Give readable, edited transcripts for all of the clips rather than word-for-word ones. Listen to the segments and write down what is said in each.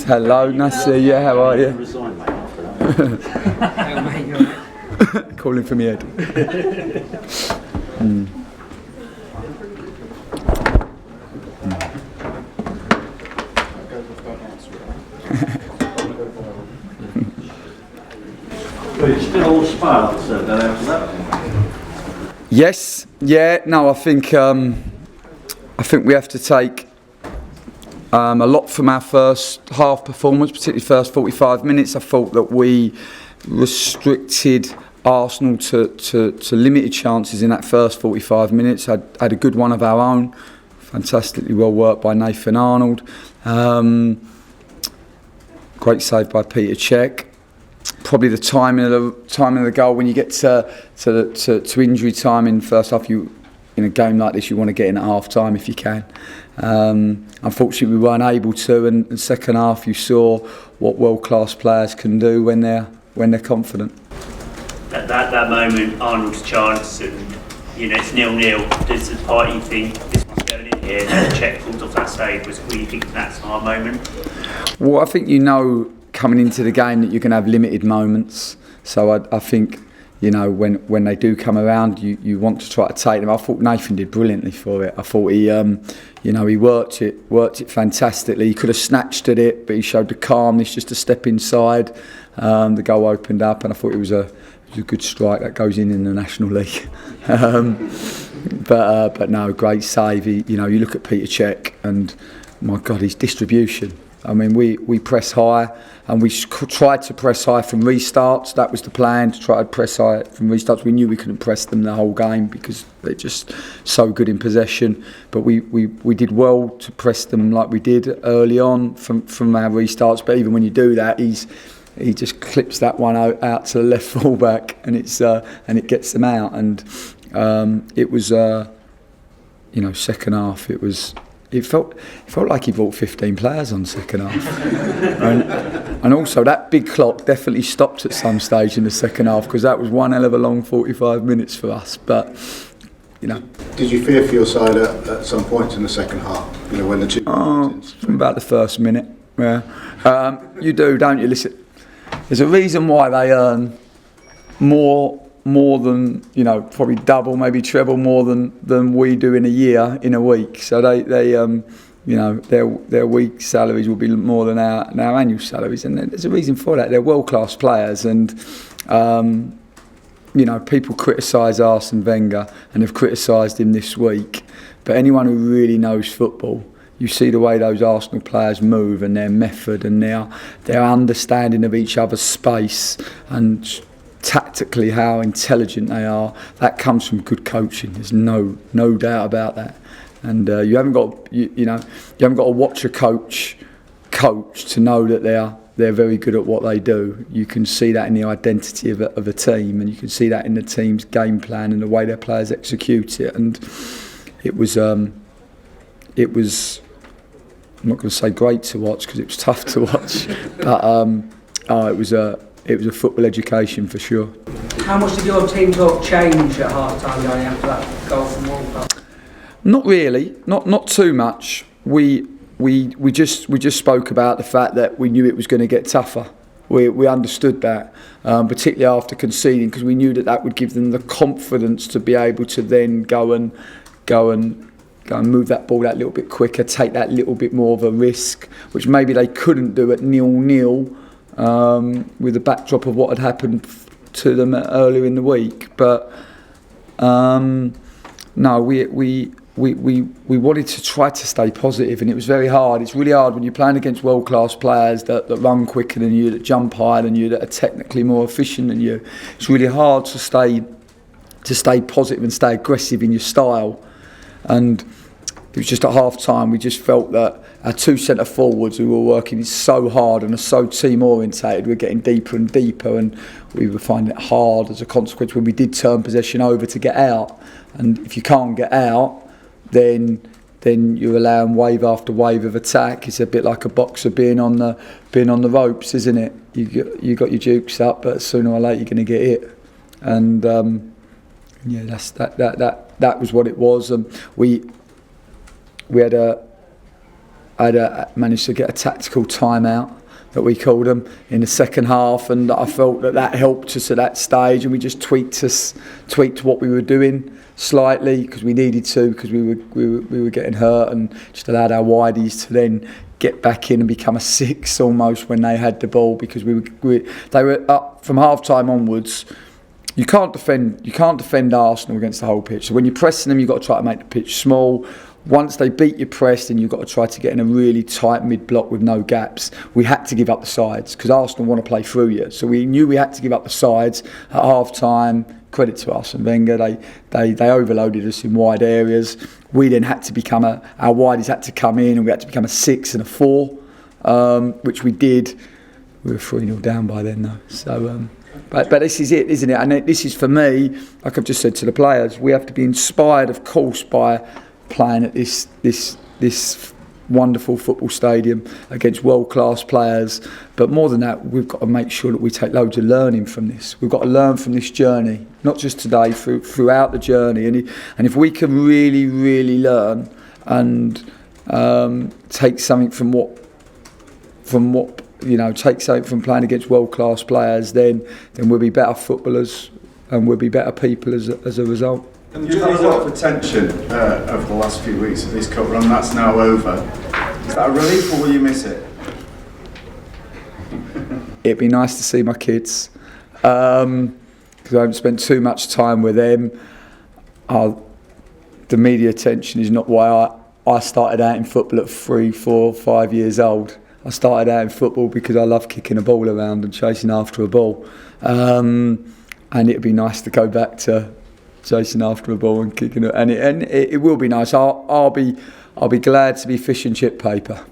Hello, nice to see you. How are you? Resign, mate, after that. Calling from your head. But it's still all spark, so then after that. Yes, yeah. No, I think we have to take a lot from our first half performance, particularly first 45 minutes. I thought that we restricted Arsenal to limited chances in that first 45 minutes. Had a good one of our own, fantastically well worked by Nathan Arnold. Great save by Peter Cech. Probably the timing of the goal when you get to injury time in first half. In a game like this, you want to get in at half time if you can. Unfortunately, we weren't able to. And second half, you saw what world-class players can do when they're confident. At that moment, Arnold's chance, and it's 0-0. Does the party think this one's going in here? And Cech pulled off that save. Were you thinking that's our moment? Well, I think coming into the game that you're going to have limited moments. So I think when they do come around, you want to try to take them. I thought Nathan did brilliantly for it. I thought he worked it fantastically. He could have snatched at it, but he showed the calmness just to step inside. The goal opened up, and I thought it was a good strike that goes in the National League. But no, great save. You look at Peter Cech, and my God, his distribution. I mean, we press high, and we tried to press high from restarts. That was the plan, to try to press high from restarts. We knew we couldn't press them the whole game because they're just so good in possession. But we did well to press them like we did early on from our restarts. But even when you do that, he just clips that one out to the left fullback, and it gets them out. And it was second half. It felt like he brought 15 players on second half, and also that big clock definitely stopped at some stage in the second half, because that was one hell of a long 45 minutes for us. But did you fear for your side at some points in the second half? When the two from about the first minute, yeah. You do, don't you? Listen, there's a reason why they earn more than probably double, maybe treble more than we do in a year, in a week. So they their week salaries will be more than our annual salaries, and there's a reason for that. They're world-class players, and people criticise Arsene Wenger and have criticised him this week. But anyone who really knows football, you see the way those Arsenal players move, and their method, and their understanding of each other's space, and tactically how intelligent they are. That comes from good coaching. There's no doubt about that. And you haven't got to watch a coach to know that they're very good at what they do. You can see that in the identity of a team, and you can see that in the team's game plan and the way their players execute it. And it was I'm not going to say great to watch, because it was tough to watch, but it was a football education for sure. How much did your team talk change at half time going after that goal from Walcott? Not really, not too much. We just spoke about the fact that we knew it was going to get tougher. We understood that, particularly after conceding, because we knew that would give them the confidence to be able to then go and move that ball that little bit quicker, take that little bit more of a risk, which maybe they couldn't do at 0-0. With the backdrop of what had happened to them earlier in the week, but no, we wanted to try to stay positive, and it was very hard. It's really hard when you're playing against world-class players that run quicker than you, that jump higher than you, that are technically more efficient than you. It's really hard to stay positive and stay aggressive in your style. And it was just at half time, we just felt that our two centre forwards who were working so hard and are so team orientated, we're getting deeper and deeper, and we were finding it hard as a consequence when we did turn possession over to get out. And if you can't get out, then you're allowing wave after wave of attack. It's a bit like a boxer being on the ropes, isn't it? You got your jukes up, but sooner or later you're going to get hit. And that was what it was. And we had managed to get a tactical timeout that we called them in the second half, and I felt that helped us at that stage, and we just tweaked what we were doing slightly because we needed to, because we were getting hurt, and just allowed our widies to then get back in and become a 6 almost when they had the ball, because they were up from half time onwards. You can't defend Arsenal against the whole pitch. So when you're pressing them, you've got to try to make the pitch small. Once they beat your press, then you've got to try to get in a really tight mid-block with no gaps. We had to give up the sides because Arsenal want to play through you. So we knew we had to give up the sides at half-time. Credit to us and Wenger, they overloaded us in wide areas. We then had to become our widies had to come in, and we had to become a 6 and a 4, which we did. We were 3-0 down by then though. So, but this is it, isn't it? And this is, for me, like I've just said to the players, we have to be inspired, of course, by playing at this wonderful football stadium against world-class players, but more than that, we've got to make sure that we take loads of learning from this. We've got to learn from this journey, not just today, throughout the journey, and if we can really, really learn and take something from what take something from playing against world-class players, then we'll be better footballers and we'll be better people as a result. You've had a lot of attention over the last few weeks of this cup run. That's now over. Is that a relief, or will you miss it? It'd be nice to see my kids, because I haven't spent too much time with them. The media attention is not why I started out in football at 3, 4, 5 years old. I started out in football because I love kicking a ball around and chasing after a ball, and it'd be nice to go back to chasing after a ball and kicking it, and it will be nice. I'll be glad to be fish and chip paper.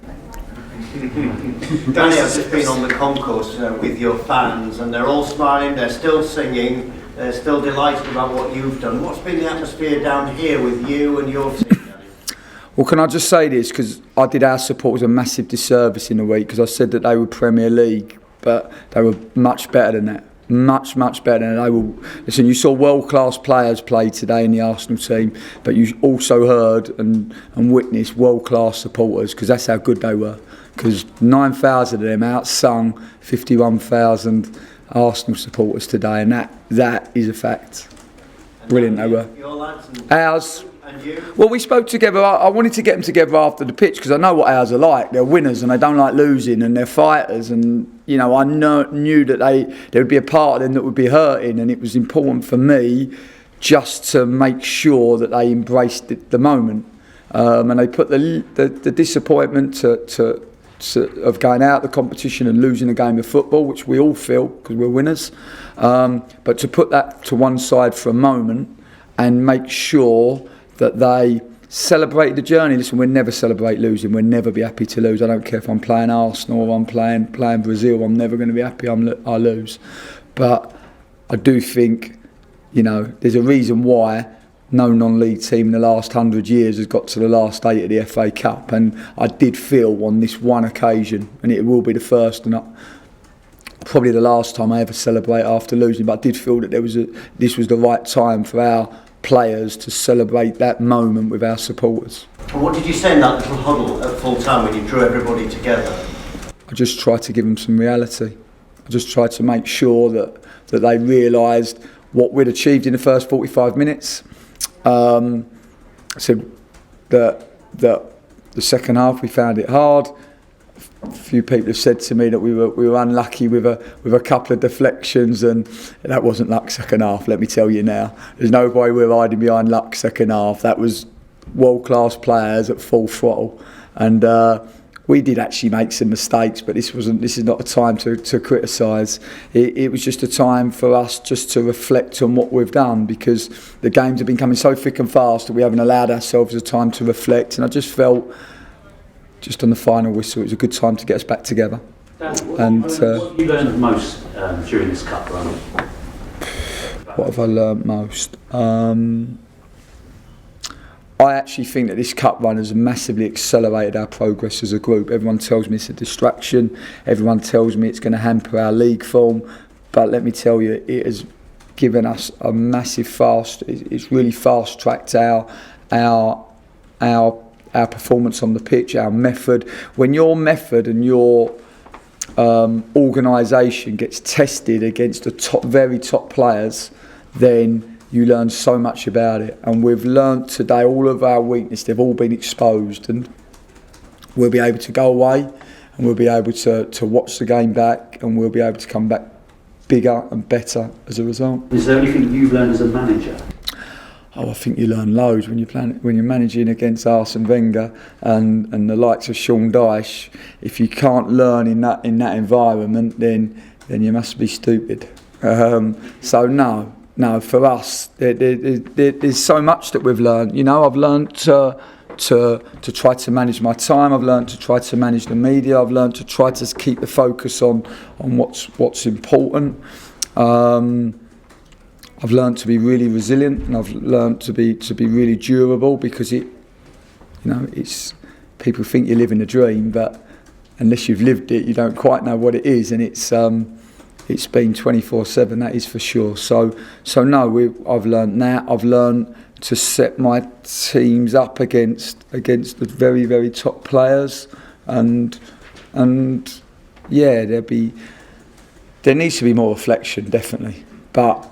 Danny, I've just been on the concourse with your fans, and they're all smiling, they're still singing, they're still delighted about what you've done. What's been the atmosphere down here with you and your team, Danny? Well, can I just say this, because I did our supporters a massive disservice in the week, because I said that they were Premier League, but they were much better than that. Much better than they will. Listen, you saw world-class players play today in the Arsenal team, but you also heard and witnessed world-class supporters, because that's how good they were. Because 9,000 of them outsung 51,000 Arsenal supporters today, and that is a fact. Brilliant they were. Your lads Ours. and you? Well, we spoke together. I wanted to get them together after the pitch because I know what ours are like. They're winners and they don't like losing, and they're fighters. And I knew that there would be a part of them that would be hurting, and it was important for me just to make sure that they embraced the moment, and they put the disappointment of going out the competition and losing a game of football, which we all feel because we're winners, but to put that to one side for a moment and make sure that they celebrate the journey. Listen, we'll never celebrate losing. We'll never be happy to lose. I don't care if I'm playing Arsenal or I'm playing Brazil. I'm never going to be happy I lose. But I do think, there's a reason why no non-league team in the last 100 years has got to the last 8 of the FA Cup. And I did feel on this one occasion, and it will be the first and probably the last time I ever celebrate after losing, but I did feel that this was the right time for our players to celebrate that moment with our supporters. And what did you say in that little huddle at full time when you drew everybody together? I just tried to give them some reality. I just tried to make sure that they realised what we'd achieved in the first 45 minutes. I said that the second half we found it hard. A few people have said to me that we were unlucky with a couple of deflections, and that wasn't luck second half, let me tell you now. There's no way we're hiding behind luck second half. That was world-class players at full throttle, and we did actually make some mistakes, but this is not a time to criticise. It was just a time for us just to reflect on what we've done, because the games have been coming so thick and fast that we haven't allowed ourselves a time to reflect, and I just felt just on the final whistle, it was a good time to get us back together. Dan, what have you learned most during this cup run? What have I learnt most? I actually think that this cup run has massively accelerated our progress as a group. Everyone tells me it's a distraction. Everyone tells me it's going to hamper our league form. But let me tell you, it has given us a massive it's really fast-tracked our our performance on the pitch, our method. When your method and your organisation gets tested against the very top players, then you learn so much about it. And we've learned today all of our weaknesses, they've all been exposed, and we'll be able to go away and we'll be able to watch the game back, and we'll be able to come back bigger and better as a result. Is there anything you've learned as a manager? Oh, I think you learn loads when you're managing against Arsene Wenger and the likes of Sean Dyche. If you can't learn in that environment, then you must be stupid. So no, for us, there's so much that we've learned. You know, I've learned to try to manage my time. I've learned to try to manage the media. I've learned to try to keep the focus on what's important. I've learned to be really resilient, and I've learned to be really durable, because it's people think you're living a dream, but unless you've lived it, you don't quite know what it is, and it's been 24/7. That is for sure. So no, I've learned that. I've learned to set my teams up against the very, very top players, and yeah, there needs to be more reflection, definitely, but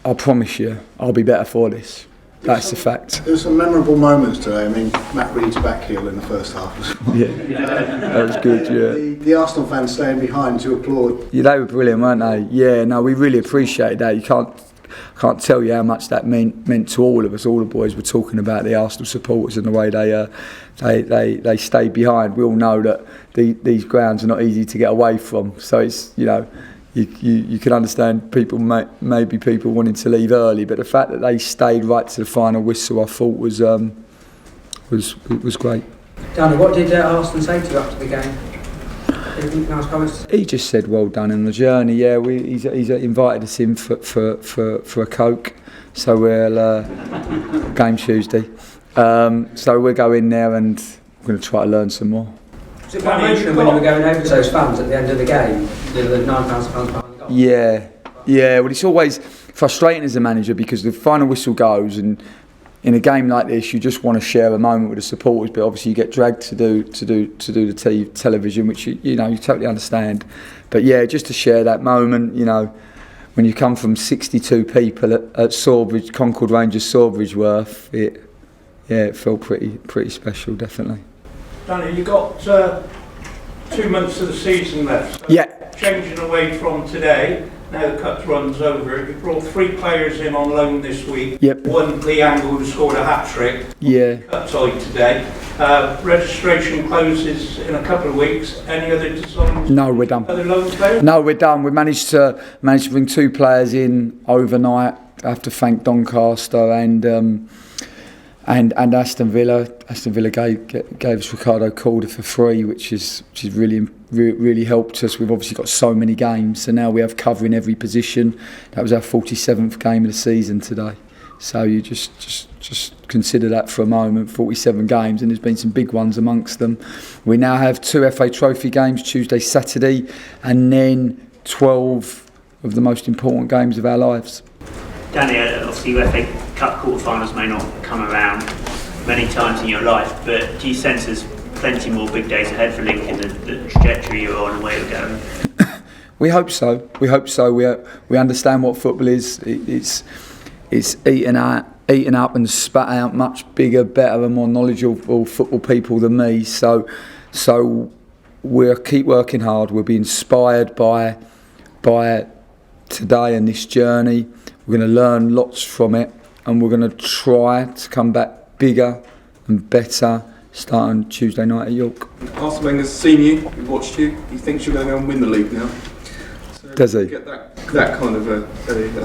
I promise you, I'll be better for this. That's the fact. There were some memorable moments today. I mean, Matt Reed's back heel in the first half. Yeah, that was good, yeah. The Arsenal fans staying behind to applaud. Yeah, they were brilliant, weren't they? Yeah, no, we really appreciate that. You can't tell you how much that meant to all of us. All the boys were talking about the Arsenal supporters and the way they stayed behind. We all know that these grounds are not easy to get away from. So it's, you can understand people maybe people wanting to leave early, but the fact that they stayed right to the final whistle, I thought was great. Danny, what did Arsene say to you after the game? Anything nice comments? He just said, "Well done in the journey." Yeah, he's invited us in for a Coke, so we'll game Tuesday. So we'll go in there and we're going to try to learn some more. Was it quite emotional when you were going over to those fans at the end of the game? The £9 fans behind the goal? Yeah. Well, it's always frustrating as a manager, because the final whistle goes, and in a game like this, you just want to share a moment with the supporters, but obviously you get dragged to do the television, which you totally understand. But yeah, just to share that moment, when you come from 62 people at Sawbridge, Concord Rangers Sawbridgeworth, it felt pretty special, definitely. Danny, you got 2 months of the season left. So Yeah. Changing away from today, now the cut runs over. You brought 3 players in on loan this week. Yep. One, Lee Angle, who scored a hat-trick. Yeah. Cut tied today. Registration closes in a couple of weeks. Any other designs? No, we're done. Other loan players? No, we're done. We managed to bring 2 players in overnight. I have to thank Doncaster and Aston Villa. Aston Villa gave us Ricardo Calder for free, which is really helped us. We've obviously got so many games, so now we have cover in every position. That was our 47th game of the season today. So you just consider that for a moment. 47 games, and there's been some big ones amongst them. We now have 2 FA Trophy games, Tuesday, Saturday, and then 12 of the most important games of our lives. Danny, obviously FA Cup quarterfinals may not come around many times in your life, but do you sense there's plenty more big days ahead for Lincoln, the trajectory you're on and where you're going? We hope so. We understand what football is. It's eaten up and spat out much bigger, better and more knowledgeable football people than me. So we'll keep working hard. We'll be inspired by today and this journey. We're going to learn lots from it, and we're going to try to come back bigger and better starting Tuesday night at York. Arsene Wenger's seen you, we've watched you. He thinks you're going to go and win the league now. So Does he? Get that kind of a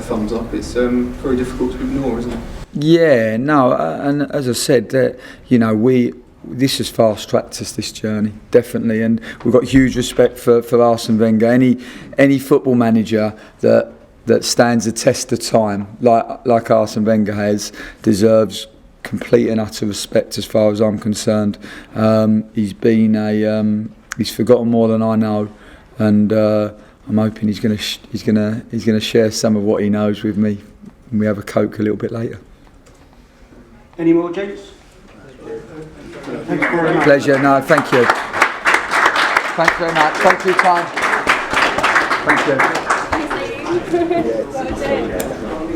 thumbs up. It's very difficult to ignore, isn't it? Yeah, no, and as I said, this has fast-tracked us, this journey, definitely, and we've got huge respect for Arsene Wenger. Any football manager that stands the test of time, like Arsene Wenger has, deserves complete and utter respect as far as I'm concerned. He's forgotten more than I know, and I'm hoping he's going to share some of what he knows with me when we have a Coke a little bit later. Any more, gents? Pleasure. No, thank you. Thanks very much. Thanks for your time. Thank you. Well done.